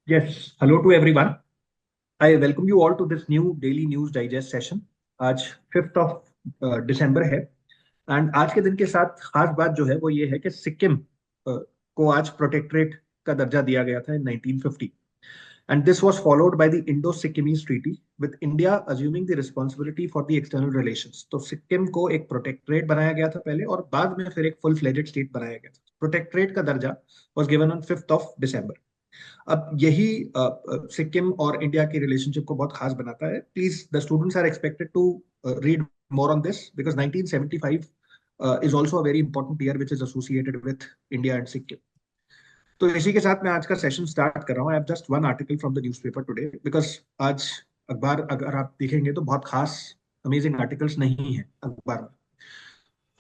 Yes, hello to everyone. I welcome you all to this new daily news digest session. आज 5th of December है and आज के दिन के साथ खास बात जो है वो ये है कि सिक्किम को आज प्रोटेक्टरेट का दर्जा दिया गया था इन 1950 and this was followed by the Indo Sikkimese treaty with India assuming the responsibility for the external relations. तो सिक्किम को एक प्रोटेक्टरेट बनाया गया था पहले और बाद में फिर एक फुल फ्लेजेड स्टेट बनाया गया था। प्रोटेक्टरेट का दर्जा was given on 5th of December. अब यही सिक्किम और इंडिया की रिलेशनशिप को बहुत खास बनाता है। Please the students are expected to read more on this because 1975 is also a very important year which is associated with India and Sikkim. तो इसी के साथ मैं आज का सेशन स्टार्ट कर रहा हूँ। I have just one article from the newspaper today because आज अखबार अगर आप देखेंगे तो बहुत खास अमेजिंग आर्टिकल्स नहीं है अखबार में।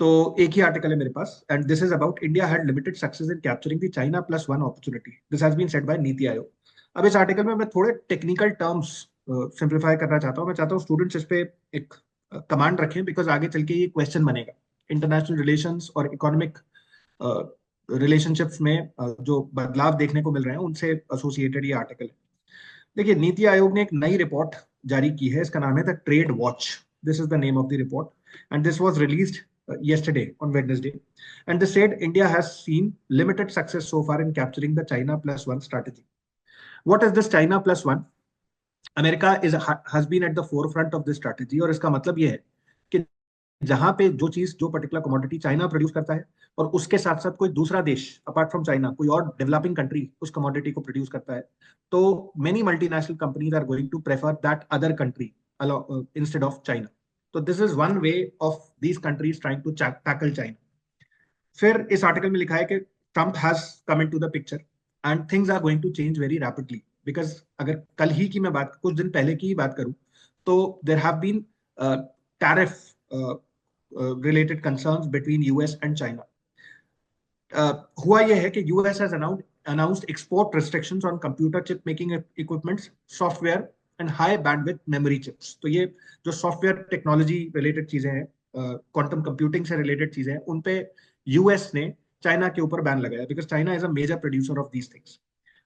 तो एक ही आर्टिकल है मेरे पास and this is about India had limited success in capturing the China plus one opportunity. This has been said by NITI Aayog. अब इस आर्टिकल में मैं थोड़े टेक्निकल टर्म्स सिंप्लीफाई करना चाहता हूँ। मैं चाहता हूँ स्टूडेंट्स इस पे एक कमांड रखें बिकॉज आगे चल के ये क्वेश्चन बनेगा। इंटरनेशनल रिलेशंस और इकोनॉमिक रिलेशनशिप्स में जो बदलाव देखने को मिल रहे हैं उनसे एसोसिएटेड ये आर्टिकल है। देखिए, नीति आयोग ने एक नई रिपोर्ट जारी की है। इसका नाम है the trade watch. This is the name of the report and this was released yesterday on Wednesday, and they said India has seen limited success so far in capturing the China plus one strategy. What is this China plus one? America has been at the forefront of this strategy, और इसका मतलब ये है कि जहां पे जो चीज जो पर्टिकुलर कमोडिटी चाइना प्रोड्यूस करता है और उसके साथ साथ कोई दूसरा देश अपार्ट फ्रॉम चाइना कोई और डेवलपिंग कंट्री उस कमोडिटी को प्रोड्यूस करता है, तो many multinational companies are going to prefer that other country instead of China. तो this is one way of these countries trying to tackle China. फिर इस आर्टिकल में लिखा है कि Trump has come into the picture and things are going to change very rapidly because अगर कल ही की मैं बात कुछ दिन पहले की ही बात करूं तो there have been tariff related concerns between US and China. हुआ यह है कि US has announced export restrictions on computer chip making equipments, software and high bandwidth memory chips. तो ये जो सॉफ्टवेयर टेक्नोलॉजी रिलेटेड चीजें हैं, क्वांटम कंप्यूटिंग से रिलेटेड चीजें हैं, उन पे यूएस ने चाइना के ऊपर बैन लगाया because China is a major producer of these things.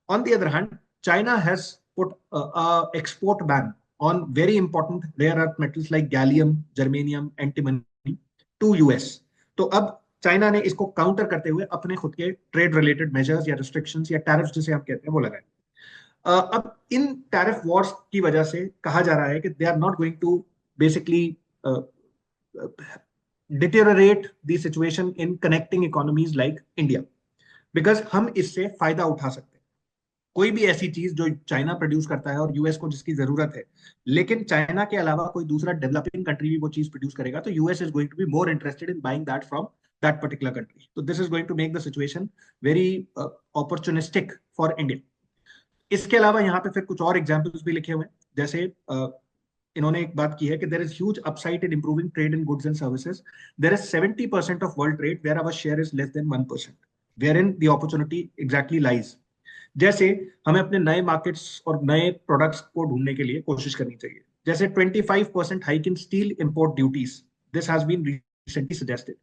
On the other hand, China has put a export ban on very important rare earth metals like gallium, germanium, antimony to US. तो अब China ने इसको counter करते हुए अपने खुद के trade related measures या रिस्ट्रिक्शंस या टैरिफ्स जिसे हम कहते हैं वो लगाए। अब इन टैरिफ वॉर्स की वजह से कहा जा रहा है कि they are not going to basically deteriorate the situation in connecting economies like India because हम इससे फायदा उठा सकते हैं। कोई भी ऐसी चीज जो चाइना प्रोड्यूस करता है और यूएस को जिसकी जरूरत है, लेकिन चाइना के अलावा कोई दूसरा डेवलपिंग कंट्री भी वो चीज प्रोड्यूस करेगा, तो US is going to be more interested in buying that from that particular country. तो this is going to make the situation very opportunistic for India. इसके अलावा यहाँ पे फिर कुछ और एग्जाम्पल्स भी लिखे हुए हैं। जैसे इन्होंने एक बात की है कि there is huge upside in improving trade in goods and services. There is 70% of world trade where our share is less than 1%, where in the opportunity exactly lies. जैसे हमें अपने नए मार्केट्स और नए प्रोडक्ट्स को ढूंढने के लिए कोशिश करनी चाहिए। जैसे 25% hike in steel import duties, this has been recently suggested.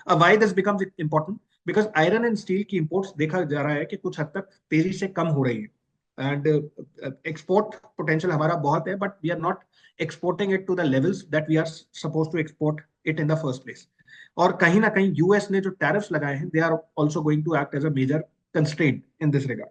अब why this becomes important? Because iron and steel की इंपोर्ट्स देखा जा रहा है कि कुछ हद तक तेजी से कम हो रही है एंड एक्सपोर्ट पोटेंशियल हमारा बहुत है, but we are not exporting it to the levels that we are suppose to export it in the first place. और कहीं ना कहीं यूएस ने जो टैरिफ्स लगाए हैं, they are also going to act as a major constraint in this regard.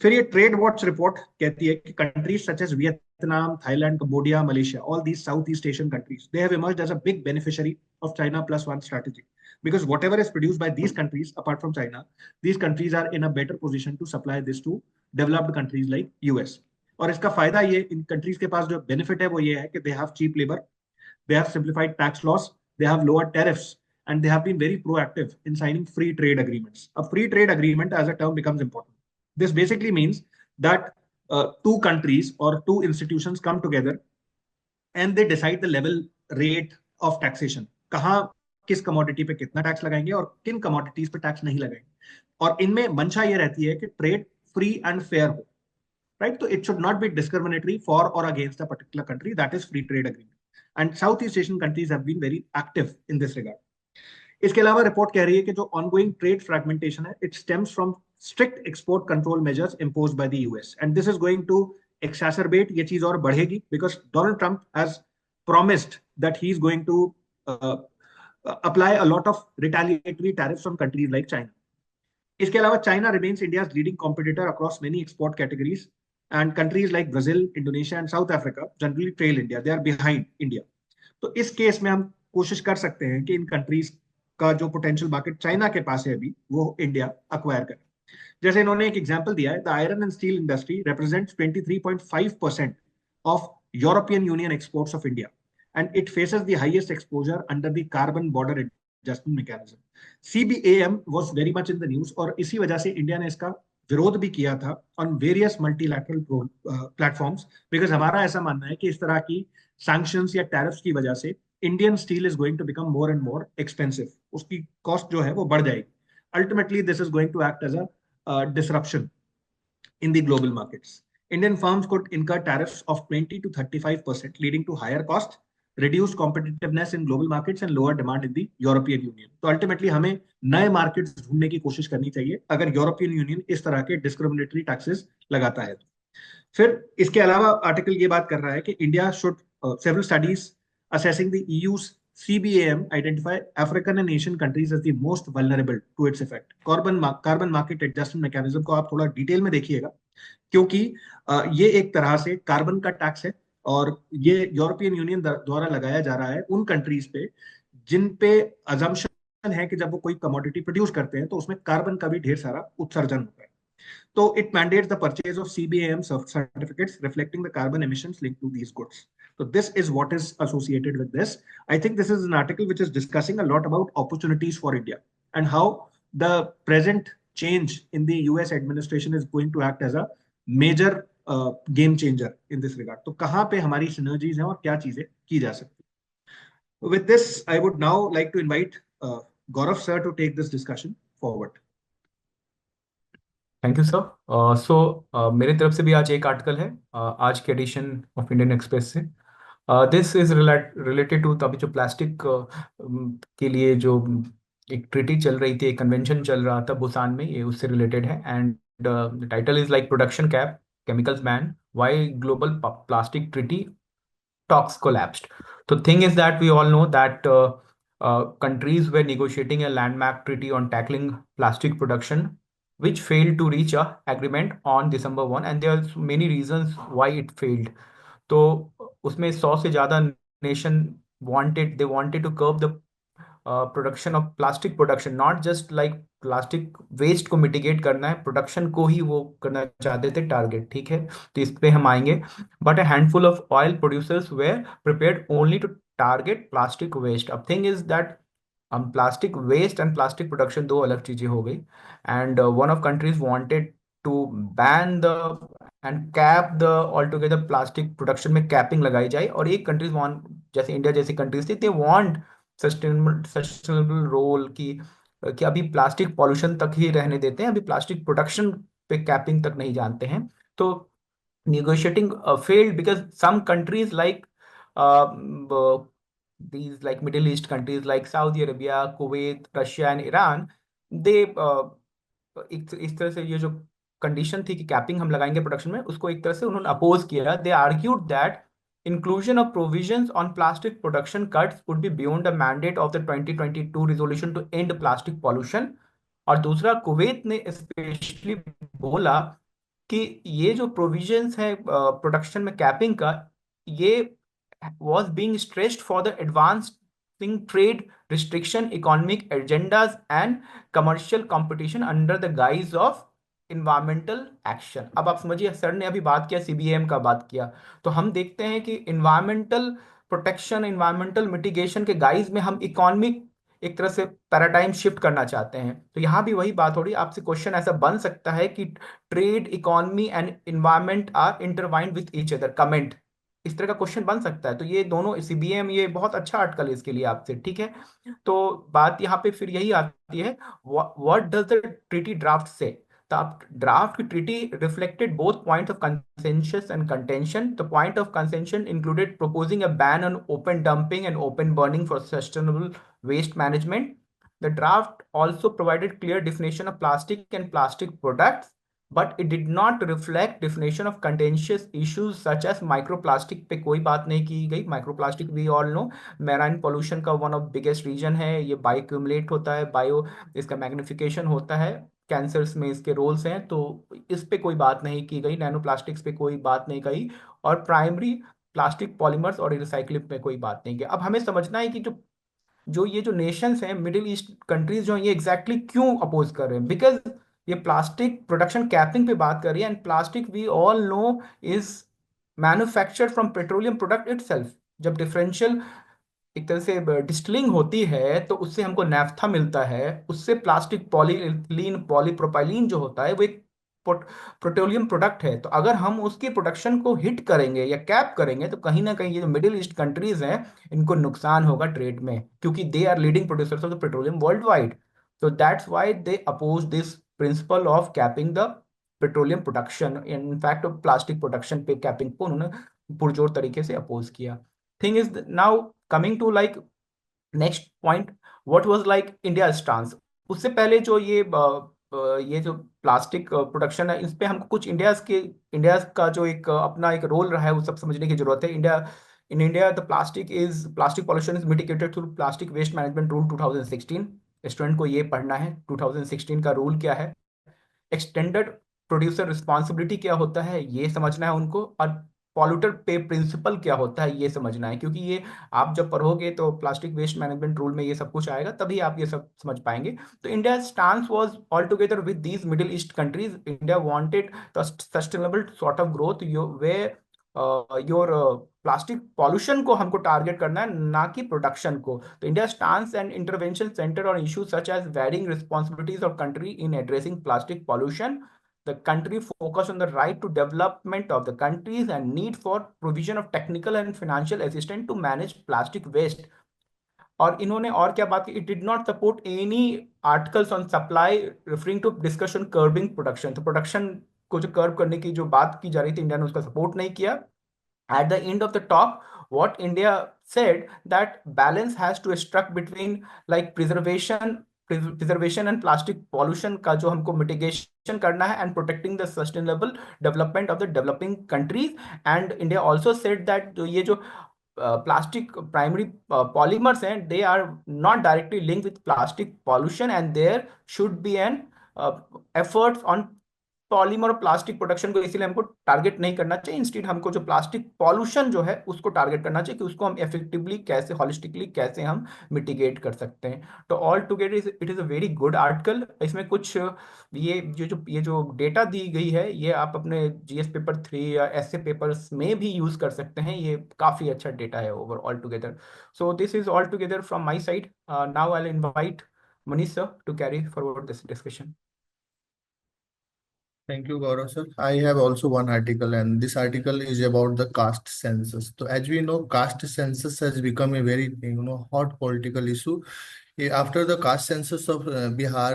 फिर ये ट्रेड वॉच रिपोर्ट कहती है कि countries such as Vietnam, Thailand, Cambodia, Malaysia, all these South East Asian countries, they have emerged as a big beneficiary of China plus one strategy because whatever is produced by these countries apart from China, these countries are in a better position to supply this to developed countries like US. और इसका फायदा ये इन countries के पास जो benefit है वो ये है कि they have cheap labour, they have simplified tax laws, they have lower tariffs, and they have been very proactive in signing free trade agreements. A free trade agreement as a term becomes important. This basically means that two countries or two institutions come together and they decide the level rate of taxation. कहाँ किस commodity पे कितना tax लगाएंगे और किन commodities पे tax नहीं लगाएंगे। और इनमें मंशा ये रहती है कि ट्रेड फ्री एंड फेयर हो, right? So it should not be discriminatory for or against a particular country. That is free trade agreement. And Southeast Asian countries have been very active in this regard. इसके अलावा report कह रही है कि जो ongoing trade fragmentation है, it stems from strict export control measures imposed by the US. And this is going to exacerbate, ये चीज और बढ़ेगी, because Donald Trump has promised that he is going to uh, apply a lot of retaliatory tariffs on countries like China. इसके अलावा China remains India's leading competitor across many export categories and countries like Brazil, Indonesia and South Africa generally trail India, they are behind India. तो इस case में हम कोशिश कर सकते हैं कि इन कंट्रीज का जो पोटेंशियल मार्केट चाइना के पास है अभी, वो इंडिया अक्वायर करे. जैसे इन्होंने एक एग्जांपल दिया है, the iron and steel industry represents 23.5% of European union exports of India and it faces the highest exposure under the carbon border adjustment mechanism. CBAM was very much in the news और इसी वजह से India ने इसका विरोध भी किया था on various multilateral platforms, because हमारा ऐसा मानना है कि इस तरह की सैंक्शंस या टैरिफ्स की वजह से Indian steel is going to become more and more expensive, उसकी कॉस्ट जो है वो बढ़ जाएगी. Ultimately this is going to act as a disruption in the global markets. Indian firms could incur tariffs of 20 to 35%, leading to higher cost, reduced competitiveness in global markets and lower demand in the European Union. तो ultimately हमें नए markets ढूंढने की कोशिश करनी चाहिए अगर European union इस तरह के डिस्क्रिमिनेटरी टैक्सेस लगाता है तो. फिर इसके अलावा आर्टिकल ये बात कर रहा है कि India should several studies assessing the EU's CBAM identify African and Asian countries as the most vulnerable to its effect. Carbon market adjustment mechanism को आप थोड़ा डिटेल में देखिएगा, क्योंकि ये एक तरह से कार्बन का टैक्स है और ये यूरोपियन यूनियन द्वारा लगाया जा रहा है उन कंट्रीज पे जिन पे अजम्पशन है कि जब वो कोई कमोडिटी प्रोड्यूस करते हैं तो उसमें कार्बन का भी ढेर सारा उत्सर्जन होता है. So it mandates the purchase of CBAM certificates reflecting the carbon emissions linked to these goods. So this is what is associated with this. I think this is an article which is discussing a lot about opportunities for India and how the present change in the US administration is going to act as a major game changer in this regard. तो कहाँ पे हमारी synergies हैं और क्या चीजें की जा सकती हैं. With this, I would now like to invite Gaurav sir to take this discussion forward. Thank you sir. मेरे तरफ से भी आज एक आर्टिकल है आज के एडिशन ऑफ इंडियन एक्सप्रेस से. दिस इज रिलेटेड टू अभी जो प्लास्टिक के लिए जो एक ट्रीटी चल रही थी, एक कन्वेंशन चल रहा था बुसान में, ये उससे रिलेटेड है. And the title is like production cap, chemicals ban, why global plastic treaty talks collapsed. The thing is that we all know that countries were negotiating a landmark treaty on tackling plastic production, which failed to reach a agreement on December 1, and there are many reasons why it failed. तो उसमें 100 से ज़्यादा nation wanted to curb the production of plastic production, not just like plastic waste को mitigate करना है, production को ही वो करना चाहते थे टारगेट. ठीक है, तो इस पे हम आएंगे. But a handful of oil producers were prepared only to target plastic waste. अब थिंग इज दैट हम plastic waste and plastic production दो अलग चीजें हो गई. And one of countries wanted to ban the and cap the all together plastic production में capping लगाई जाए, और एक कंट्रीज वांट, जैसे इंडिया जैसी कंट्रीज थी, दे वांट सस्टेनेबल रोल कि अभी प्लास्टिक पॉल्यूशन तक ही रहने देते हैं, अभी प्लास्टिक प्रोडक्शन पे कैपिंग तक नहीं जानते हैं. तो negotiating failed because some countries like these like Middle East countries like Saudi Arabia, Kuwait, Russia and Iran, they इस तरह से ये जो कंडीशन थी कि कैपिंग हम लगाएंगे प्रोडक्शन में, उसको एक तरह से उन्होंने अपोज किया. They argued that inclusion of provisions on plastic production cuts would be beyond the mandate of the 2022 resolution to end plastic pollution. और दूसरा, कुवैत ने स्पेशली बोला कि ये जो प्रोविजंस है प्रोडक्शन में कैपिंग का, ये was being stretched for the advancing trade restriction, economic agendas and commercial competition under the guise of environmental action. अब आप समझिए, सर ने अभी बात किया, सीबीएम का बात किया, तो हम देखते हैं कि इन्वायरमेंटल प्रोटेक्शन, इन्वायरमेंटल मिटिगेशन के गाइज में हम इकोनॉमिक एक तरह से पैराडाइम शिफ्ट करना चाहते हैं. तो यहाँ भी वही बात हो रही है. आपसे क्वेश्चन ऐसा बन सकता है कि trade, economy and environment are intertwined with each other, comment, इस तरह का क्वेश्चन बन सकता है. तो ये दोनों सीबीएम, ये बहुत अच्छा आर्टिकल है इसके लिए आपसे. ठीक है, तो बात यहाँ पे फिर यही आती है, what does the treaty draft से. The draft treaty reflected both points of consensus and contention. The point of consensus included proposing a ban on open dumping and open burning for sustainable waste management. The draft also provided clear definition of plastic and plastic products, but it did not reflect definition of contentious issues such as microplastic पे कोई बात नहीं की गई. Microplastic we all know marine pollution का one of biggest region है. ये बायोक्यूमुलेट होता है, बायो इसका मैग्निफिकेशन होता है, कैंसर्स में इसके रोल्स हैं, तो इस पे कोई बात नहीं की गई. नैनो प्लास्टिक्स पे कोई बात नहीं कही, और प्राइमरी प्लास्टिक पॉलीमर्स और रिसाइकलिंग पे कोई बात नहीं की. अब हमें समझना है कि जो जो ये जो नेशंस हैं, मिडिल ईस्ट कंट्रीज जो हैं, ये एग्जैक्टली क्यों अपोज कर रहे हैं. बिकॉज ये प्लास्टिक प्रोडक्शन कैपिंग पे बात कर रही है, and plastic we all know is manufactured from petroleum product itself. जब डिफरेंशियल एक तरह से डिस्टिलिंग होती है तो उससे हमको नैफ्था मिलता है, उससे प्लास्टिक पॉलीइथीलीन पॉलीप्रोपाइलीन जो होता है वो एक पेट्रोलियम प्रोडक्ट है. तो अगर हम उसके प्रोडक्शन को हिट करेंगे या कैप करेंगे तो कहीं ना कहीं ये जो मिडिल ईस्ट कंट्रीज हैं, इनको नुकसान होगा ट्रेड में, क्योंकि they are leading producers of the petroleum worldwide. तो that's why they oppose this principle of capping the petroleum production. In fact plastic production पे कैपिंग को उन्होंने पुरजोर तरीके से अपोज किया. Thing is now coming to like next point, what was like India stance. उससे पहले जो ये जो प्लास्टिक प्रोडक्शन है, इस पे हमको कुछ इंडिया का जो एक अपना एक रोल रहा है वो सब समझने की जरूरत है. India the plastic pollution is mitigated through plastic waste management rule 2016. Student को ये पढ़ना है 2016 का रूल क्या है, एक्सटेंडेड प्रोड्यूसर रिस्पॉन्सिबिलिटी क्या होता है ये समझना है उनको, और पॉल्यूटर पे प्रिंसिपल क्या होता है ये समझना है. क्योंकि ये आप जब पढ़ोगे तो प्लास्टिक वेस्ट मैनेजमेंट रूल में ये सब कुछ आएगा, तभी आप ये सब समझ पाएंगे. तो India stance was all together with these middle east countries. India wanted the sustainable sort of growth way your plastic pollution को हमको टारगेट करना है, ना कि प्रोडक्शन को. तो India stance and intervention centre on issues such as varying responsibilities of country in addressing plastic pollution. The country focused on the right to development of the countries and need for provision of technical and financial assistance to manage plastic waste. और इन्होंने और क्या बात की, it did not support any articles on supply referring to discussion curbing production. तो production को जो curve करने की जो बात की जा रही थी, इंडिया ने उसका सपोर्ट नहीं किया. At the end of the talk, what India said that balance has to struck between like preservation and plastic pollution का जो हमको mitigation करना है, and protecting the sustainable development of the developing countries. And India also said that जो ये जो plastic primary polymers हैं, they are not directly linked with plastic pollution, and there should be an efforts on polymer और plastic production को इसीलिए हमको target नहीं करना चाहिए. इंस्टेड हमको जो प्लास्टिक पॉल्यूशन जो है उसको टारगेट करना चाहिए, कि उसको हम इफेक्टिवली कैसे हॉलिस्टिकली कैसे हम मिटिगेट कर सकते हैं. तो all together it is a very good article. इसमें कुछ ये जो डेटा दी गई है, ये आप अपने जीएस पेपर 3 या ऐसे पेपर्स में भी यूज कर सकते हैं. ये काफी अच्छा डेटा है over all together. So this is all together from my side. Now I will invite Manish sir to carry forward this discussion. Thank you, Gaurav sir. I have also one article, and this article is about the caste census. So, as we know, caste census has become a very hot political issue. After the caste census of Bihar,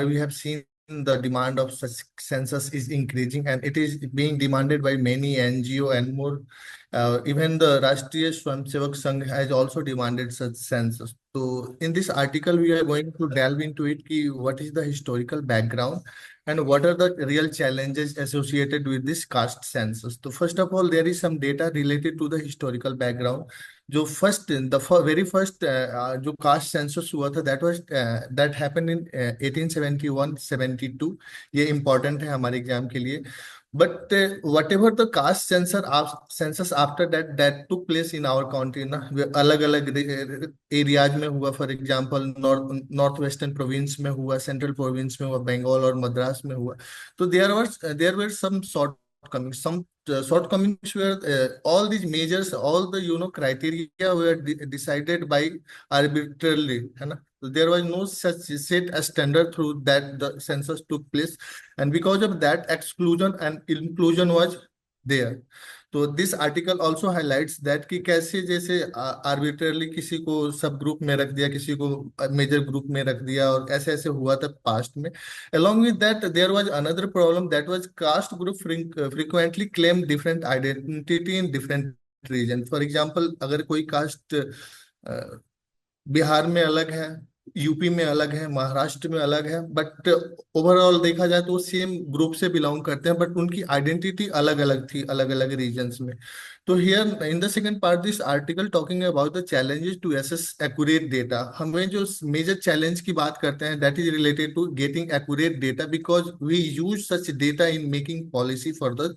we have seen the demand of such census is increasing, and it is being demanded by many NGO and more. Even the Rashtriya Swayamsevak Sangh has also demanded such census. So, in this article, we are going to delve into it. What is the historical background and what are the real challenges associated with this caste census? So, first of all, there is some data related to the historical background. जो very first जो caste census हुआ था, that happened in 1871-72. ये important है हमारे exam के लिए. But whatever the caste census after that took place in our country ना, अलग अलग एरियाज में हुआ. For example north western province में हुआ, सेंट्रल प्रोविंस में हुआ, बंगाल और मद्रास में हुआ. तो there were some shortcomings. Some shortcomings were all these measures, all the criteria were decided by arbitrarily, है ना. So there was no such set a standard through that the census took place, and because of that, exclusion and inclusion was there. तो this article also highlights that कि कैसे जैसे आर्बिट्ररली किसी को सब group में रख दिया, किसी को मेजर ग्रुप में रख दिया, और ऐसे ऐसे हुआ था पास्ट में. along with that there was another problem, that was caste group frequently claim different identity in different region. for example, अगर कोई कास्ट बिहार में अलग है, यूपी में अलग है, महाराष्ट्र में अलग है, बट ओवरऑल देखा जाए तो वो सेम ग्रुप से बिलोंग करते हैं, बट उनकी आइडेंटिटी अलग अलग थी अलग अलग रीजन्स में। तो here in the second part this article talking about the challenges to assess accurate data. हमें जो मेजर चैलेंज की बात करते हैं that is related to getting accurate data, because we use such data in making policy for the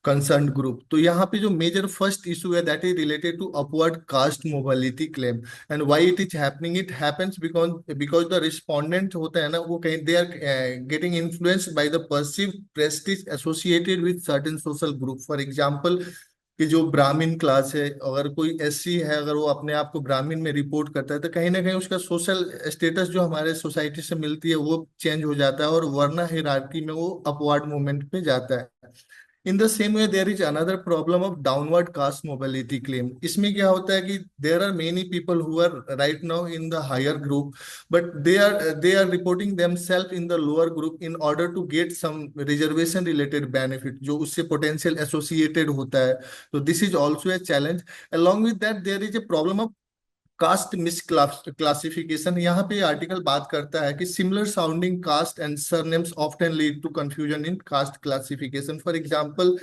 concern group. तो यहाँ पे जो मेजर फर्स्ट इशू है that is related to upward caste mobility claim. And why it is happening, it happens because the respondent होते हैं ना, वो कहीं they are getting influenced by the perceived prestige associated with certain social group. For example कि जो ब्राह्मण class है, अगर कोई एससी है, अगर वो अपने आप को ब्राह्मण में रिपोर्ट करता है तो कहीं ना कहीं उसका सोशल स्टेटस जो हमारे सोसाइटी से मिलती है वो चेंज हो जाता है, और वरना हायरार्की में वो अपवर्ड मूवमेंट पे जाता है। In the same way there is another problem of downward caste mobility claim. इसमें क्या होता है कि there are many people who are right now in the higher group, but they are reporting themselves in the lower group in order to get some reservation related benefit जो उससे potential associated होता है। तो this is also a challenge. along with that there is a problem of caste misclassification. यहाँ पे article बात करता है कि similar sounding caste and surnames often lead to confusion in caste classification. For example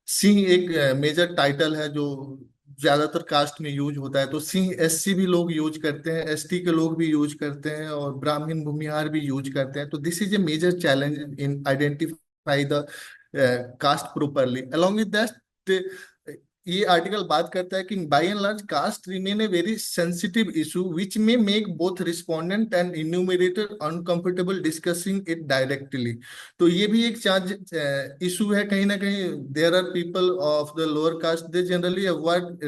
Singh एक major title है जो ज्यादातर कास्ट में यूज होता है, तो सिंह एससी भी लोग यूज करते हैं, एसटी के लोग भी यूज करते हैं, और ब्राह्मण भूमिहार भी यूज करते हैं। तो this is a major challenge in identify the caste properly. Along with that ये आर्टिकल बात करता है कि by and large caste remain a very sensitive issue which may make both respondent and enumerator uncomfortable discussing it directly. तो ये भी एक charge issue है कहीं ना कहीं। There are people of the lower caste they generally avoid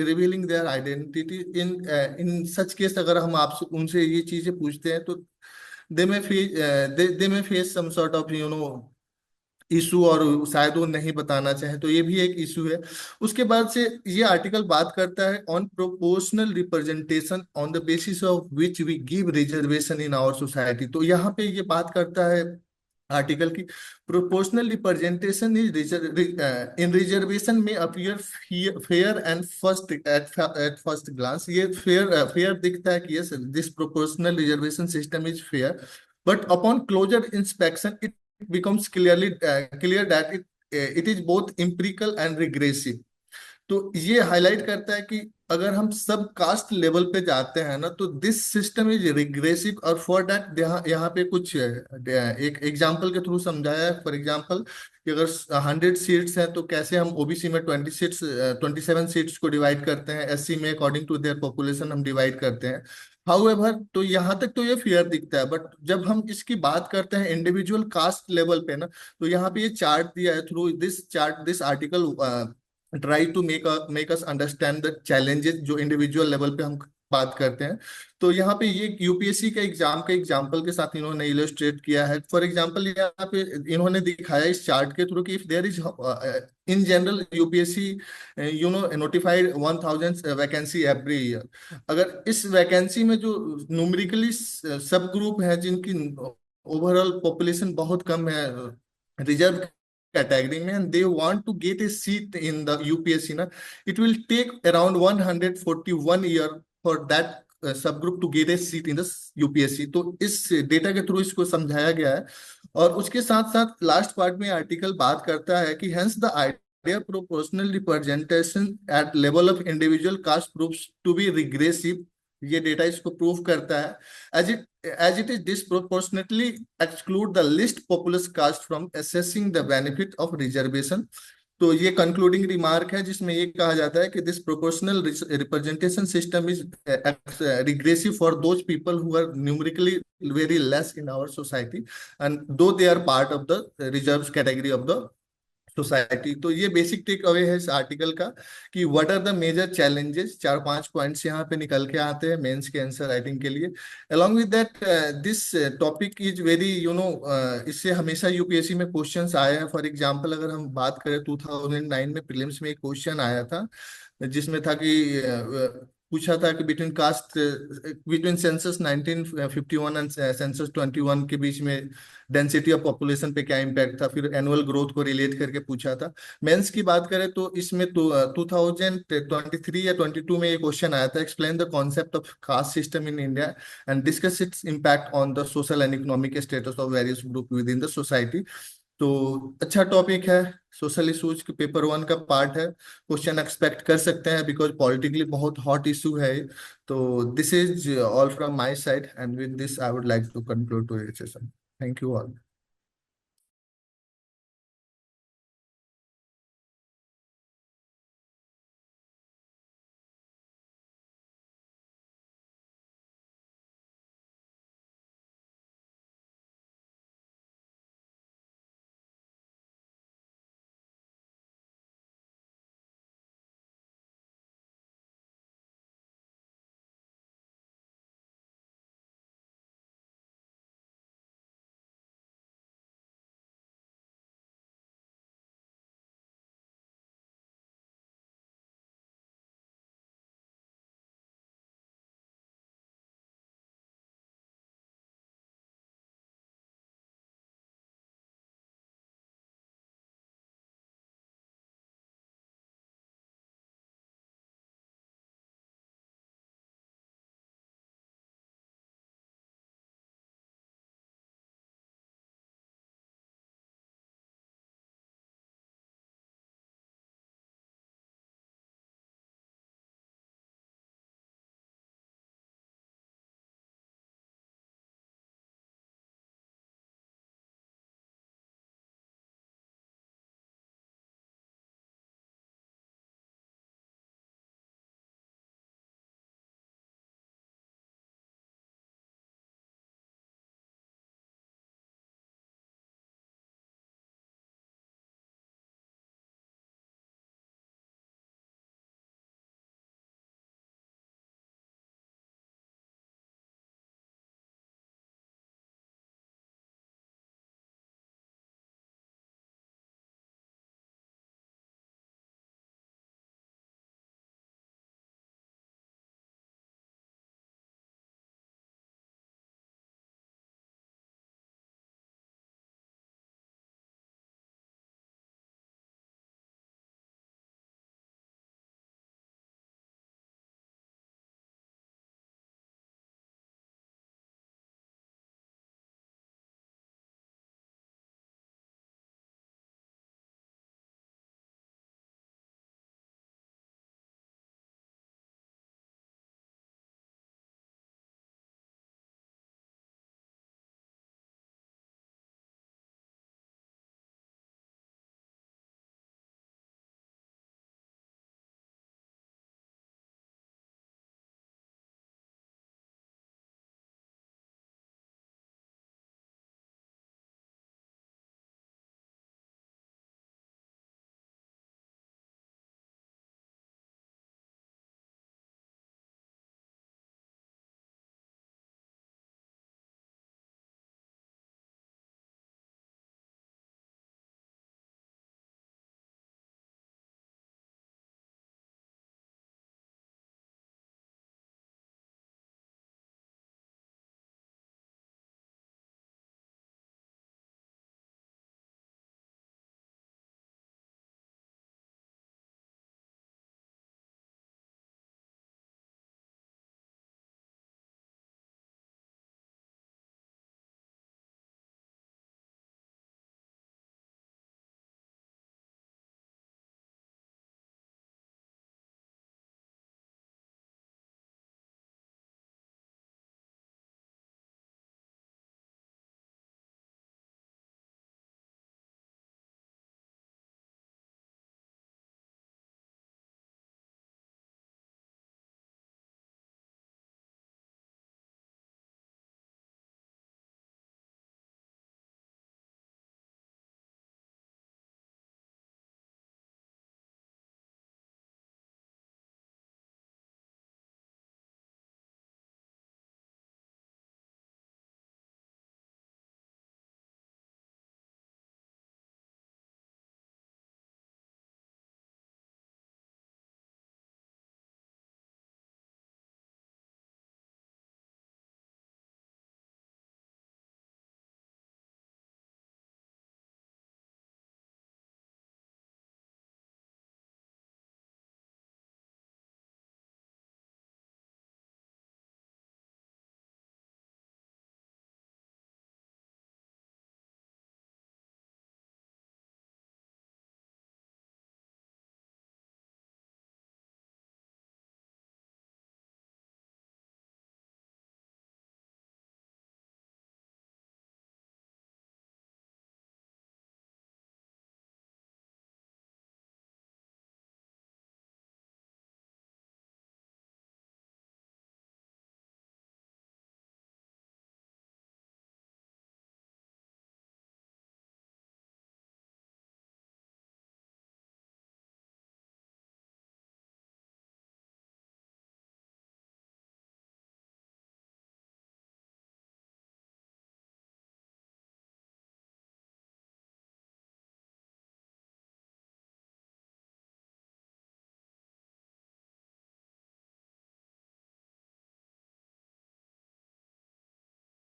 revealing their identity in in such case. अगर हम आपसे उनसे ये चीजें पूछते हैं तो they may face some sort of issue, और शायद वो नहीं बताना चाहे, तो ये भी एक इशू है। उसके बाद से ये आर्टिकल बात करता है on proportional representation on the basis of which we give reservation in our society. तो यहाँ पे ये बात करता है आर्टिकल की proportional representation is in reservation में appear fair and first at first glance. ये फेयर दिखता है कि yes this proportional reservation system is fair, but upon closer inspection it becomes clear that it is both empirical and regressive। तो ये highlight करता है कि अगर हम सब कास्ट लेवल पे जाते हैं ना तो दिस सिस्टम इज रिग्रेसिव। और फॉर दैट यहाँ पे कुछ एक एग्जांपल के थ्रू समझाया है। फॉर एग्जांपल कि अगर 100 सीट्स हैं तो कैसे हम ओबीसी में 27 सीट्स को डिवाइड करते हैं, एससी में अकॉर्डिंग टू देयर पॉपुलेशन हम डिवाइड करते हैं। हाउएवर तो यहाँ तक तो ये फेयर दिखता है, बट जब हम इसकी बात करते हैं इंडिविजुअल कास्ट लेवल पे ना, तो यहाँ पे ये चार्ट दिया है। Through this chart this article try to make us understand the challenges जो इंडिविजुअल लेवल पे हम बात करते हैं। तो यहाँ पे ये यूपीएससी के एग्जाम के एग्जाम्पल के साथ इन्होंने इलस्ट्रेट किया है। फॉर एग्जाम्पल यहाँ पे इन्होंने दिखाया इस चार्ट के थ्रू कि if there is in general UPSC notified 1000 vacancy every year. अगर इस वैकेंसी में जो न्यूमेरिकली सब ग्रुप है जिनकी ओवरऑल पॉपुलेशन बहुत कम है रिजर्व category में, and they want to get a seat in the UPSC ना, it will take around 141 year for that subgroup to get a seat in the UPSC। तो इस data के through इसको समझाया गया है। और उसके साथ साथ लास्ट पार्ट में आर्टिकल बात करता है कि hence the idea proportional representation at level of individual caste proves to be regressive। ये डेटा इसको प्रूव करता है as it is disproportionately exclude the least populous caste from assessing the benefit of reservation। तो ये concluding remark है जिसमें ये कहा जाता है कि this proportional representation system is regressive for those people who are numerically very less in our society and though they are part of the reserve category of the society. तो ये basic take away है इस article का कि what are the major challenges. 4-5 points यहाँ पे निकल के आते हैं मेंस के आंसर राइटिंग के लिए। Along with that this topic is very इससे हमेशा यूपीएससी में क्वेश्चंस आए हैं। फॉर एग्जांपल अगर हम बात करें 2009 में प्रीलिम्स में एक क्वेश्चन आया था जिसमें था कि पूछा था कि बिटवीन सेंसस 1951 एंड सेंसस 21 के बीच में डेंसिटी ऑफ पॉपुलेशन पे क्या इम्पैक्ट था, फिर एनुअल ग्रोथ को रिलेट करके पूछा था। मेंस की बात करें तो इसमें तो 2023 या 22 में ये क्वेश्चन आया था, explain the concept of caste system in India and discuss its impact on the social and economic status of various group with in the society. तो अच्छा टॉपिक है, सोशल इशूज के पेपर 1 का पार्ट है, question expect कर सकते हैं because politically बहुत हॉट इशू है। तो this is all from my side and with this I would like to conclude to session. Thank you all.